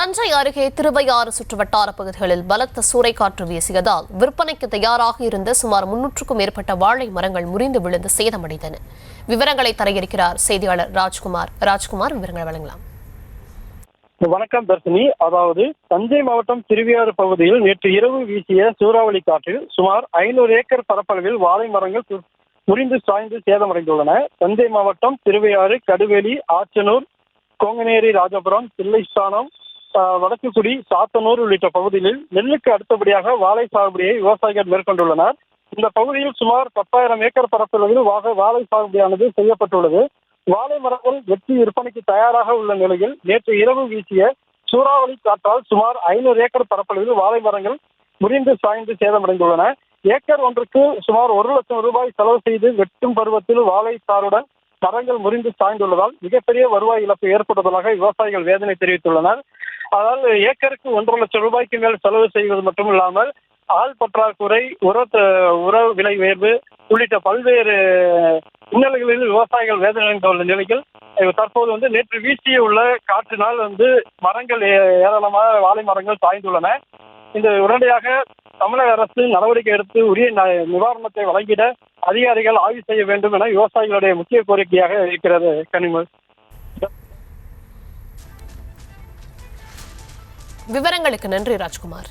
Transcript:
தஞ்சை அருகே திருவையாறு சுற்றுவட்டார பகுதிகளில் பலத்த சூறைக்காற்று வீசியதால் விற்பனைக்கு தயாராக இருந்த சுமார் 300க்கும் மேற்பட்ட வாழை மரங்கள் முறிந்து விழுந்து சேதமடைந்தன. விவரங்களை தர இருக்கிறார் செய்தியாளர் ராஜ்குமார். விவரங்களை வழங்கலாம். வணக்கம் தர்ஷினி. அதாவது தஞ்சை மாவட்டம் திருவையாறு பகுதியில் நேற்று இரவு வீசிய சூறாவளி காற்றில் சுமார் 500 ஏக்கர் பரப்பளவில் வாழை மரங்கள் முறிந்து சாய்ந்து சேதமடைந்துள்ளன. தஞ்சை மாவட்டம் திருவையாறு, கடுவேலி, ஆச்சனூர், கோங்கனேரி, ராஜபுரம், தில்லைஸ்தானம், வடக்குக்குடி, சாத்தனூர் உள்ளிட்ட பகுதிகளில் நெல்லுக்கு அடுத்தபடியாக வாழை சாகுபடியை விவசாயிகள் மேற்கொண்டுள்ளனர். இந்த பகுதியில் சுமார் 10,000 ஏக்கர் பரப்பளவில் வாழை சாகுபடியானது செய்யப்பட்டுள்ளது. வாழை மரங்கள் வெட்டி விற்பனைக்கு தயாராக உள்ள நிலையில் நேற்று இரவு வீசிய சூறாவளி காற்றால் சுமார் 500 ஏக்கர் பரப்பளவில் வாழை மரங்கள் முறிந்து சாய்ந்து சேதமடைந்துள்ளன. ஏக்கர் ஒன்றுக்கு சுமார் 1 லட்சம் ரூபாய் செலவு செய்து வெட்டும் பருவத்தில் வாழை சாருடன் மரங்கள் முறிந்து சாய்ந்துள்ளதால் மிகப்பெரிய வருவாய் இழப்பு ஏற்படுவதாக விவசாயிகள் வேதனை தெரிவித்துள்ளனர். அதாவது ஏக்கருக்கு 1.5 லட்சம் ரூபாய்க்கு மேல் செலவு செய்வது மட்டும் இல்லாமல் ஆள் பற்றாக்குறை, உர விலை உயர்வு உள்ளிட்ட பல்வேறு இன்னல்களில் விவசாயிகள் வேதனை அடைந்துள்ள நிலையில் தற்போது நேற்று வீசிய உள்ள காற்றினால் மரங்கள் ஏராளமாக வாழை மரங்கள் சாய்ந்துள்ளன. இந்த உடனடியாக தமிழக அரசு நடவடிக்கை எடுத்து உரிய நிவாரணத்தை வழங்கிட அதிகாரிகள் ஆய்வு செய்ய வேண்டும் என விவசாயிகளுடைய முக்கிய கோரிக்கையாக இருக்கிறது. கனிமொழி, விவரங்களுக்கு நன்றி ராஜ்குமார்.